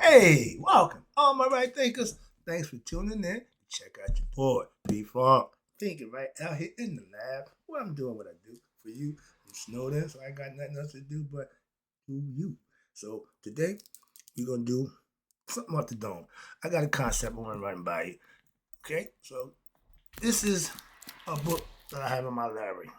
Hey, welcome, all my right thinkers. Thanks for tuning in. Check out your boy, P-Funk. Thinking right out here in the lab. Well, I'm doing what I do for you. You snowed in, so I ain't got nothing else to do but do you. So today, we're going to do something off the dome. I got a concept I want to run by you. Okay? So this is a book that I have in my library.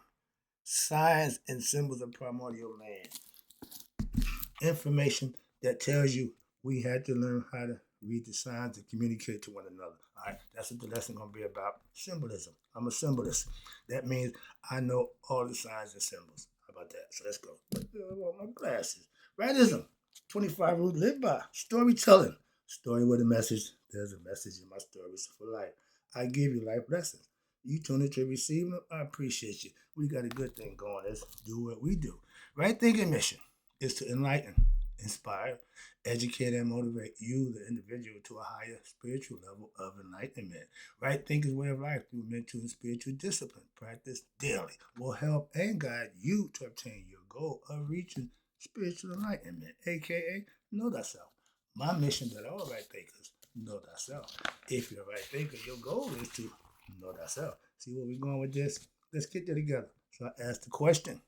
Signs and Symbols of Primordial Man. Information that tells you we had to learn how to read the signs and communicate to one another. All right, that's what the lesson gonna be about. Symbolism. I'm a symbolist. That means I know all the signs and symbols. How about that? So let's go. I want my glasses. Rightism. 25 rules live by. Storytelling. Story with a message. There's a message in my stories for life. I give you life lessons. You tune into receiving them. I appreciate you. We got a good thing going. Let's do what we do. Right thinking mission is to enlighten, inspire, educate, and motivate you, the individual, to a higher spiritual level of enlightenment. Right thinking way of life through mental and spiritual discipline, practice daily, will help and guide you to obtain your goal of reaching spiritual enlightenment, aka know thyself. My mission that all right thinkers know thyself. If you're a right thinker, your goal is to know thyself. See where we're going with this? Let's get there together. So I asked the question,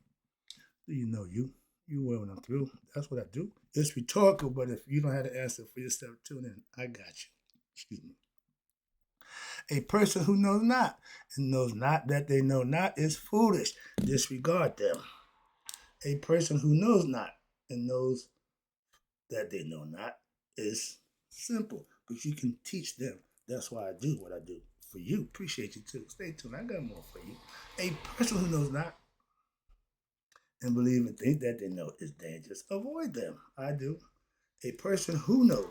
do you know you? You will when I'm through. That's what I do. It's rhetorical, but if you don't have the answer for yourself, tune in. I got you. Excuse me. A person who knows not and knows not that they know not is foolish. Disregard them. A person who knows not and knows that they know not is simple, but you can teach them. That's why I do what I do for you. Appreciate you too. Stay tuned. I got more for you. A person who knows not and believe and think that they know is dangerous. Avoid them. I do. A person who knows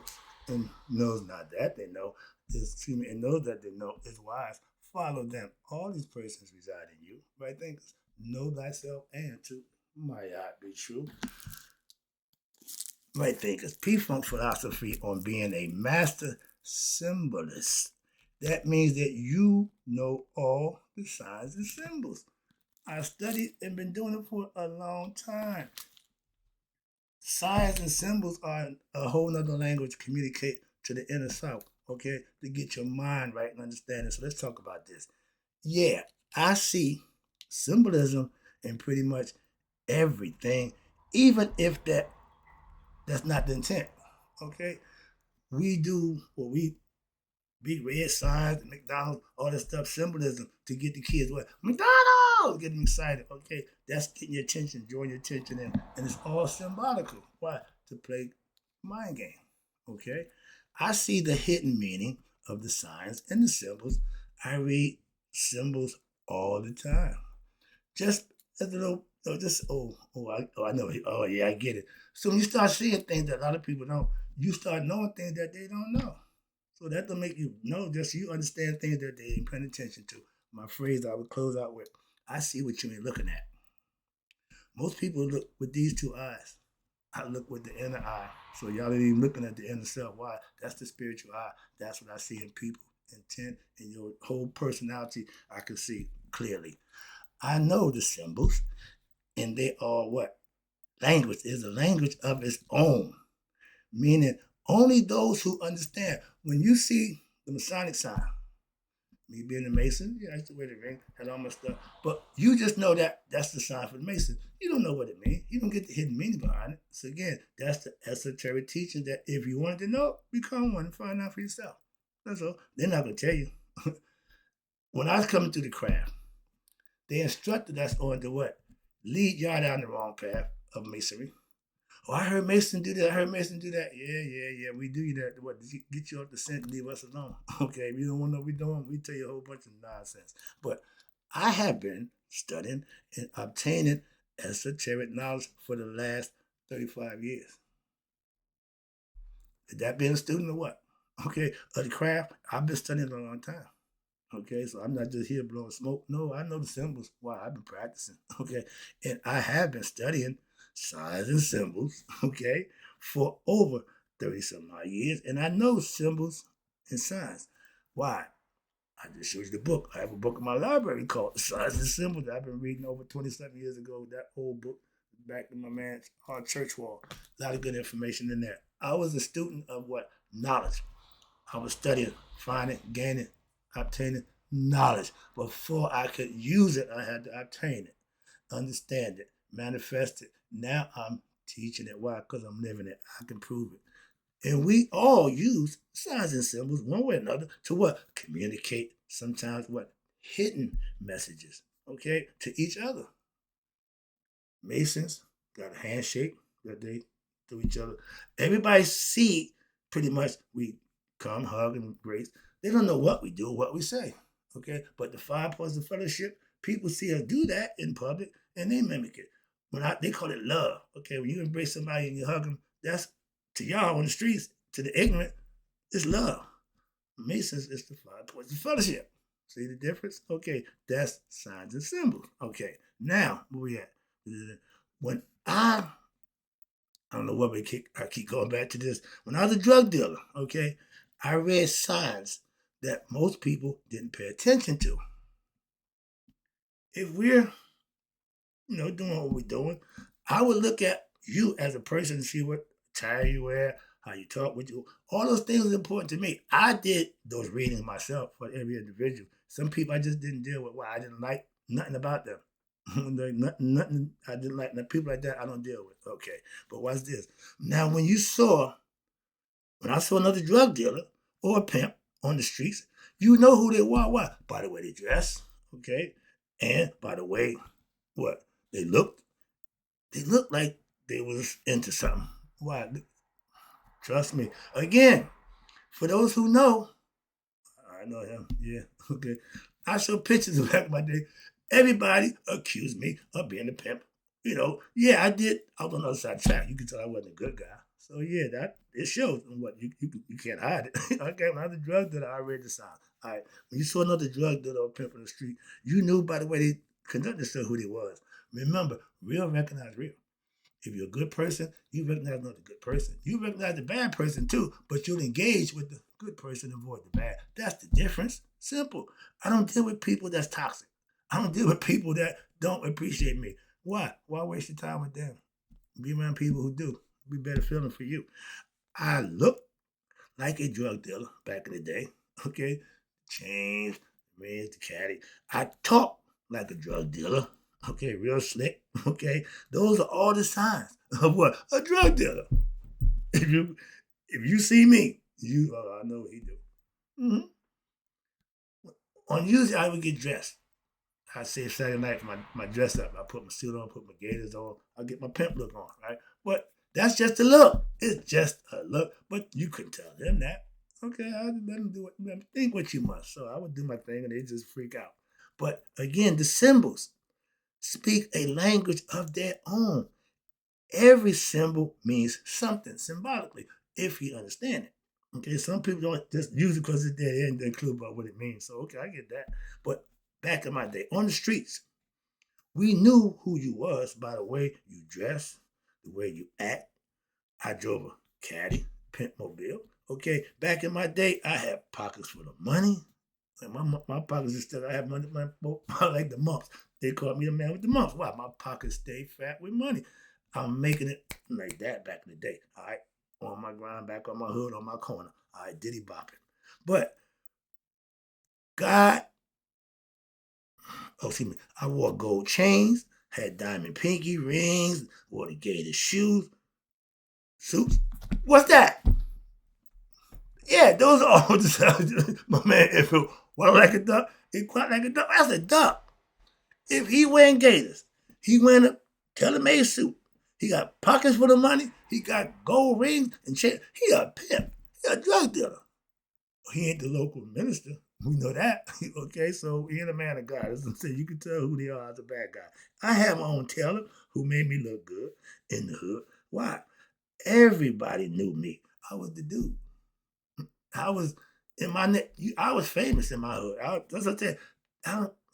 and knows not that they know is, excuse me, and knows that they know is wise. Follow them. All these persons reside in you. Right thinkers. Know thyself and to my art be true. Right thinkers. P-Funk philosophy on being a master symbolist. That means that you know all the signs and symbols. I've studied and been doing it for a long time. Signs and symbols are a whole nother language to communicate to the inner self, okay, to get your mind right and understanding. So let's talk about this. Yeah, I see symbolism in pretty much everything, even if that's not the intent. Okay, we do what we big red signs, McDonald's, all that stuff, symbolism to get the kids what McDonald's, get them excited. Okay, that's getting your attention, drawing your attention in, and it's all symbolical. Why? To play mind game. Okay, I see the hidden meaning of the signs and the symbols. I read symbols all the time. Just as a little, just I know. Oh yeah, I get it. So when you start seeing things that a lot of people don't, you start knowing things that they don't know. So that will make you know, just so you understand things that they ain't paying attention to. My phrase I would close out with, I see what you ain't looking at. Most people look with these two eyes. I look with the inner eye. So y'all ain't even looking at the inner self. Why? That's the spiritual eye. That's what I see in people. Intent and your whole personality, I can see clearly. I know the symbols, and they are what? Language is a language of its own, meaning only those who understand. When you see the Masonic sign, me being a Mason, yeah, I used to wear the ring, had all my stuff, but you just know that that's the sign for the Mason. You don't know what it means. You don't get the hidden meaning behind it. So again, that's the esoteric teaching that if you wanted to know, become one and find out for yourself. That's all. They're not gonna tell you. When I was coming through the craft, they instructed us on to what? Lead y'all down the wrong path of masonry. Oh, I heard Mason do that. I heard Mason do that. Yeah. We do that. What? Get you off the scent and leave us alone. Okay, if you don't want to know what we're doing, we tell you a whole bunch of nonsense. But I have been studying and obtaining esoteric knowledge for the last 35 years. Is that being a student or what? Okay, of the craft, I've been studying it a long time. Okay, so I'm not just here blowing smoke. No, I know the symbols. Why? I've been practicing. Okay, and I have been studying signs and symbols. Okay, for over 30 some odd years, and I know symbols and signs. Why? I just showed you the book. I have a book in my library called Signs and Symbols that I've been reading over 27 years ago. That old book, back to my man's church wall. A lot of good information in there. I was a student of what? Knowledge. I was studying, finding, gaining, obtaining knowledge. Before I could use it, I had to obtain it, understand it, manifest it. Now I'm teaching it. Why? Because I'm living it. I can prove it. And we all use signs and symbols one way or another to what? Communicate sometimes what? Hidden messages, okay, to each other. Masons got a handshake that they do each other. Everybody see pretty much we come, hug, and embrace. They don't know what we do, what we say, okay? But the 5 points of fellowship, people see us do that in public and they mimic it. They call it love, okay? When you embrace somebody and you hug them, that's to y'all on the streets, to the ignorant, it's love. Masons is the 5 points of fellowship. See the difference? Okay, that's signs and symbols. Okay, now where we at? When I don't know what I keep going back to this. When I was a drug dealer, okay, I read signs that most people didn't pay attention to. If we're, doing what we're doing, I would look at you as a person and see what attire you wear, how you talk with you. All those things are important to me. I did those readings myself for every individual. Some people I just didn't deal with. Why? I didn't like nothing about them. nothing I didn't like. Now, people like that I don't deal with. Okay, but watch this. Now, when I saw another drug dealer or a pimp on the streets, you know who they were. Why? By the way they dress, okay, and by the way what they looked. They looked like they was into something. Why? Trust me. Again, for those who know, I know him. Yeah, okay. I show pictures of back in my day. Everybody accused me of being a pimp. Yeah, I did. I was on the other side of the track. You can tell I wasn't a good guy. So yeah, that it shows. And what you can't hide it. Okay, when I was a drug dealer, I read the sign. All right, when you saw another drug dealer or pimp on the street, you knew by the way they conducted themselves who they was. Remember, real recognize real. If you're a good person, you recognize another good person. You recognize the bad person too, but you'll engage with the good person and avoid the bad. That's the difference. Simple. I don't deal with people that's toxic. I don't deal with people that don't appreciate me. Why? Why waste your time with them? Be around people who do. Be better feeling for you. I look like a drug dealer back in the day. Okay? Chains, rings, the caddy. I talk like a drug dealer. Okay, real slick. Okay, those are all the signs of what? A drug dealer. If you see me, I know what he do. Mm-hmm. On usually I would get dressed. I save Saturday night for my dress up. I put my suit on, put my gaiters on. I get my pimp look on, right? But that's just a look. It's just a look. But you couldn't tell them that. Okay, I let them do it. Think what you must. So I would do my thing and they just freak out. But again, the symbols speak a language of their own. Every symbol means something symbolically, if you understand it. Okay, some people don't just use it because it's there. They didn't include about what it means. So okay, I get that. But back in my day, on the streets, we knew who you was by the way you dress, the way you act. I drove a caddy, pimp mobile. Okay, back in my day, I had pockets full of money. And my pockets is still, I have money, like the mumps. They called me the man with the mumps. Why? My pockets stay fat with money. I'm making it like that back in the day. All right, on my grind, back on my hood, on my corner. All right, diddy bopping. But God, excuse me, I wore gold chains, had diamond pinky rings, wore the gator shoes, suits. What's that? Yeah, those are all the sounds. My man, if it walk like a duck, it quack like a duck. That's a duck. If he wearing gators, he wearing a tailor-made suit. He got pockets for the money. He got gold rings and chain. He a pimp. He a drug dealer. He ain't the local minister. We know that. Okay, so he ain't a man of God. As I'm saying, you can tell who they are as a bad guy. I have my own tailor who made me look good in the hood. Why? Everybody knew me. I was the dude. I was in my I was famous in my hood. That's what I said.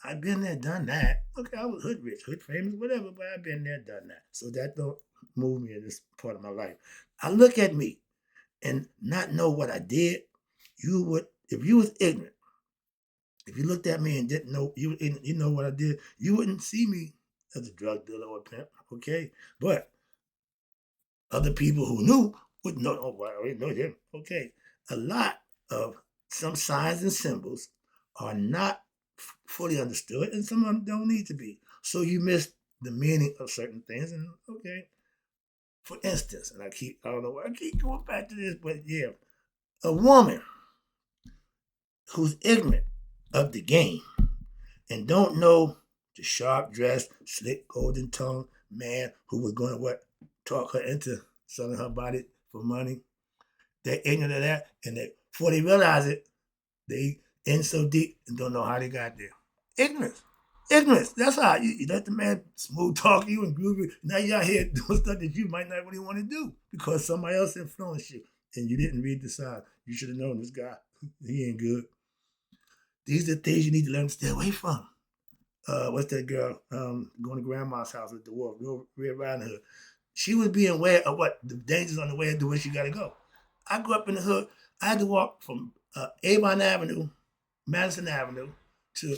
I've been there, done that. Okay, I was hood rich, hood famous, whatever, but I've been there, done that. So that don't move me in this part of my life. I look at me and not know what I did. You would, if you was ignorant, if you looked at me and didn't know you know what I did, you wouldn't see me as a drug dealer or a pimp. okay? But other people who knew would know, oh, well, I already know them, okay? A lot of some signs and symbols are not fully understood, and some of them don't need to be. So you miss the meaning of certain things, and okay. For instance, and I don't know why I keep going back to this, but yeah, a woman who's ignorant of the game and don't know the sharp dressed, slick, golden tongued man who was going to what talk her into selling her body for money. They're ignorant of that, and before they realize it, they in so deep and don't know how they got there. Ignorance. Ignorance. That's how you let the man smooth talk you and groove you. Now you're out here doing stuff that you might not really want to do because somebody else influenced you and you didn't read the sign. You should have known this guy. He ain't good. These are things you need to learn to stay away from. What's that girl going to grandma's house with the wolf, Red Riding Hood? She was being aware of what the dangers on the way to where she got to go. I grew up in the hood. I had to walk from Avon Avenue, Madison Avenue, to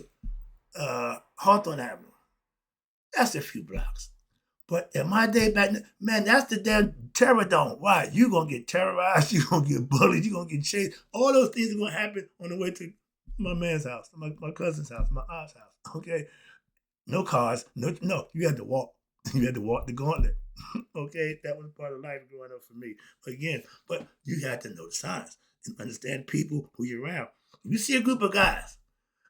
Hawthorne Avenue. That's a few blocks. But in my day back then, man, that's the damn terror dome. Why? You're going to get terrorized. You're going to get bullied. You're going to get chased. All those things are going to happen on the way to my man's house, my cousin's house, my aunt's house. Okay? No cars. No. You had to walk. You had to walk the gauntlet. Okay? That was part of life growing up for me. But you had to know the signs and understand people who you're around. If you see a group of guys,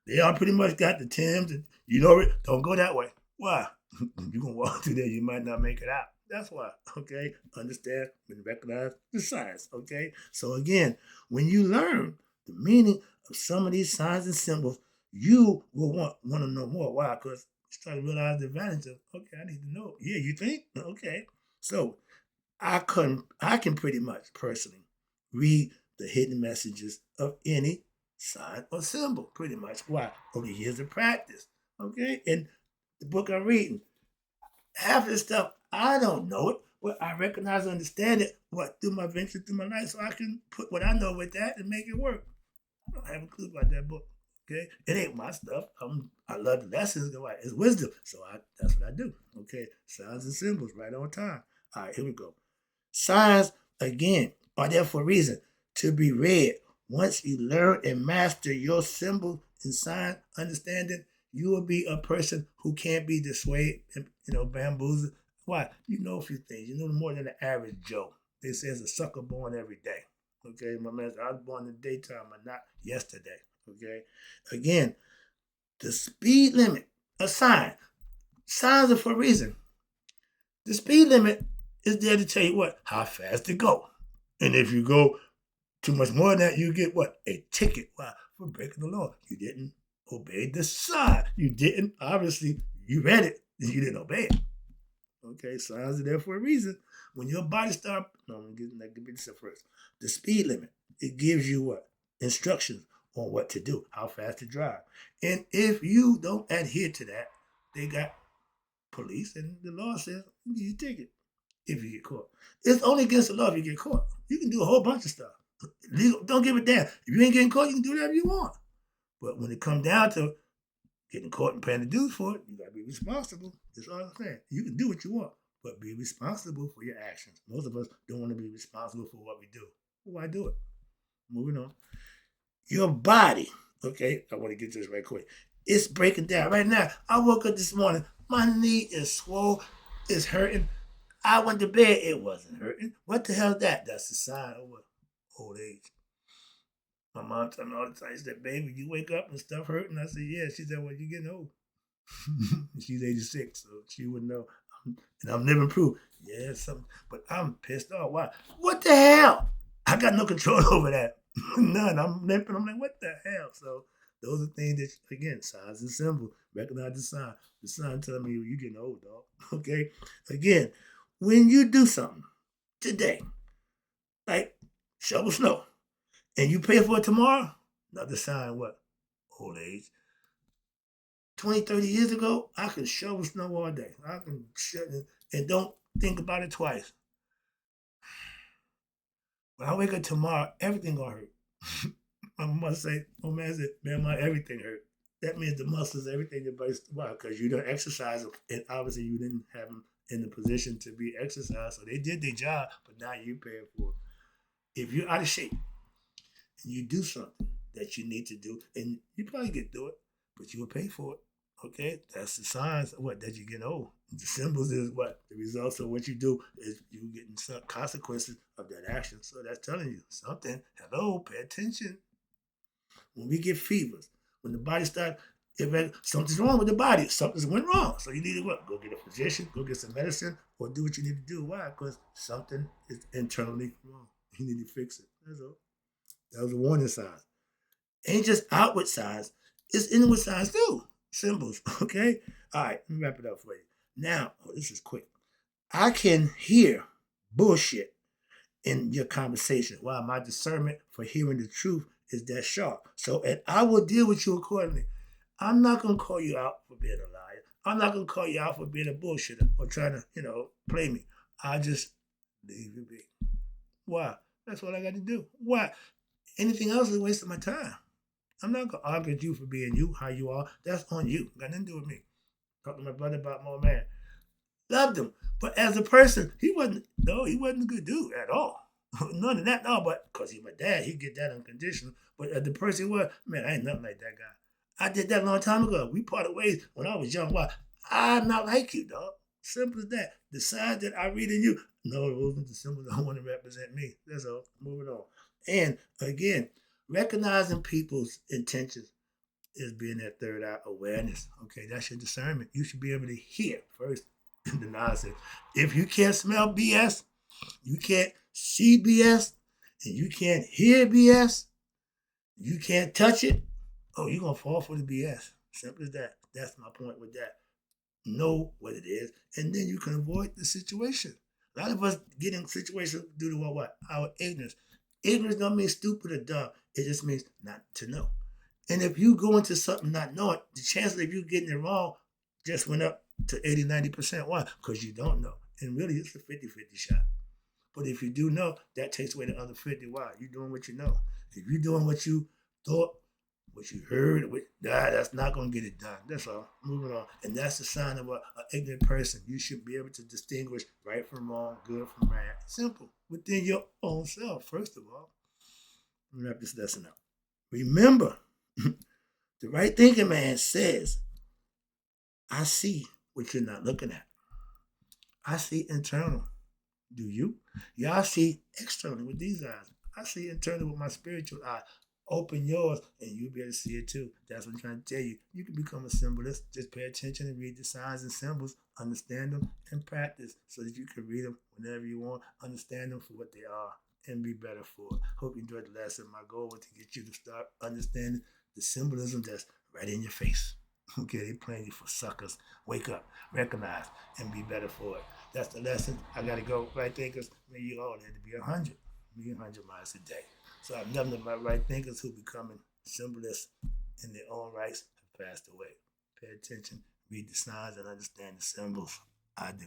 they all pretty much got the Timbs, and you know it. Don't go that way. Why? You're going to walk through there, you might not make it out. That's why, okay? Understand and recognize the signs, okay? So again, when you learn the meaning of some of these signs and symbols, you will want to know more. Why? Because you start to realize the advantage of, okay, I need to know. Yeah, you think? Okay. So I can pretty much personally read the hidden messages of any sign or symbol, pretty much. Why? Over years of practice, okay? And the book I'm reading, half of this stuff, I don't know it, but I recognize and understand it, through my venture, through my life, so I can put what I know with that and make it work. I don't have a clue about that book, okay? It ain't my stuff. I love the lessons, it's wisdom, so that's what I do, okay? Signs and symbols, right on time. All right, here we go. Signs, again, are there for a reason, to be read. Once you learn and master your symbol and sign understanding, you will be a person who can't be dissuaded and bamboozled. Why? You know a few things. You know more than the average Joe. They say it's a sucker born every day. Okay, my man, I was born in the daytime, but not yesterday. Okay, again, the speed limit, a sign. Signs are for a reason. The speed limit is there to tell you how fast to go. And if you go too much more than that, you get a ticket. Why? For breaking the law. You didn't obey the sign. You didn't, obviously, you read it, and you didn't obey it. Okay, signs are there for a reason. When your body starts, I'm going to get this up first. The speed limit, it gives you instructions on what to do, how fast to drive. And if you don't adhere to that, they got police, and the law says you get a ticket if you get caught. It's only against the law if you get caught. You can do a whole bunch of stuff. Don't give a damn. If you ain't getting caught, you can do whatever you want. But when it comes down to getting caught and paying the dues for it, you got to be responsible. That's all I'm saying. You can do what you want, but be responsible for your actions. Most of us don't want to be responsible for what we do. Why do it? Moving on. Your body, okay, I want to get this right quick. It's breaking down. Right now, I woke up this morning. My knee is swollen. It's hurting. I went to bed. It wasn't hurting. What the hell is that? That's a sign of old age. My mom told me all the time, she said, baby, you wake up and stuff hurting? I said, yeah. She said, well, you're getting old. She's 86, so she would know. And I'm living proof. Yeah, something. But I'm pissed off. Why? What the hell? I got no control over that. None. I'm limping. I'm like, what the hell? So those are things that, again, signs and symbols. Recognize the sign. The sign telling me you're getting old, dog. Okay? Again, when you do something today, like shovel snow, and you pay for it tomorrow, another sign old age. 20, 30 years ago, I could shovel snow all day. I can shut it and don't think about it twice. When I wake up tomorrow, everything gonna hurt. My mother say, oh man, everything hurt. That means the muscles, everything, why? Because you don't exercise them, and obviously you didn't have them in the position to be exercised. So they did their job, but now you paying for it. If you're out of shape and you do something that you need to do, and you probably get through it, but you will pay for it. Okay, that's the signs of what that you get old. The symbols is what the results of what you do is you getting some consequences of that action. So that's telling you something. Hello, pay attention. When we get fevers, when the body starts, something's wrong with the body. Something's went wrong. So you need to what? Go get a physician, go get some medicine, or do what you need to do. Why? Because something is internally wrong. You need to fix it. That's all. That was a warning sign. Ain't just outward signs, it's inward signs too. Symbols, okay? All right, let me wrap it up for you. Now, this is quick. I can hear bullshit in your conversation. Wow, my discernment for hearing the truth is that sharp. So, and I will deal with you accordingly. I'm not going to call you out for being a liar. I'm not going to call you out for being a bullshitter or trying to, play me. I just leave you be. Why? That's what I got to do. Why? Anything else is a waste of my time. I'm not going to argue with you for being you, how you are. That's on you. Got nothing to do with me. Talked to my brother about my man. Loved him. But as a person, he wasn't a good dude at all. None of that, no, but because he's my dad, he get that unconditional. But as the person he was, man, I ain't nothing like that guy. I did that a long time ago. We parted ways when I was young. Why? I'm not like you, dog. Simple as that. The signs that I read in you, no, it wasn't the symbols that want to represent me. That's all. Moving on. And again, recognizing people's intentions is being that third eye awareness. Okay, that's your discernment. You should be able to hear first the nonsense. If you can't smell BS, you can't see BS, and you can't hear BS, you can't touch it, you're going to fall for the BS. Simple as that. That's my point with that. Know what it is, and then you can avoid the situation. A lot of us get in situations due to what? Our ignorance. Ignorance don't mean stupid or dumb. It just means not to know. And if you go into something not knowing, the chances of you getting it wrong just went up to 80, 90%. Why? Because you don't know. And really, it's a 50-50 shot. But if you do know, that takes away the other 50. Why? You're doing what you know. If you're doing what you thought, what you heard, that's not going to get it done. That's all. Moving on. And that's the sign of an ignorant person. You should be able to distinguish right from wrong, good from bad. Simple. Within your own self, first of all. Let me wrap this lesson up. Remember, the right thinking man says, I see what you're not looking at. I see internal. Do you? Y'all see externally with these eyes. I see internally with my spiritual eye. Open yours and you'll be able to see it too. That's what I'm trying to tell you. You can become a symbolist. Just pay attention and read the signs and symbols, understand them, and practice so that you can read them whenever you want, understand them for what they are, and be better for it. Hope you enjoyed the lesson. My goal was to get you to start understanding the symbolism that's right in your face. Okay, they playing you for suckers. Wake up, recognize, and be better for it. That's the lesson. I gotta go. Right thinkers, may you all need to be 100. Be 100 miles a day. So I've nothing about right thinkers who becoming symbolists in their own rights have passed away. Pay attention, read the signs, and understand the symbols. I do.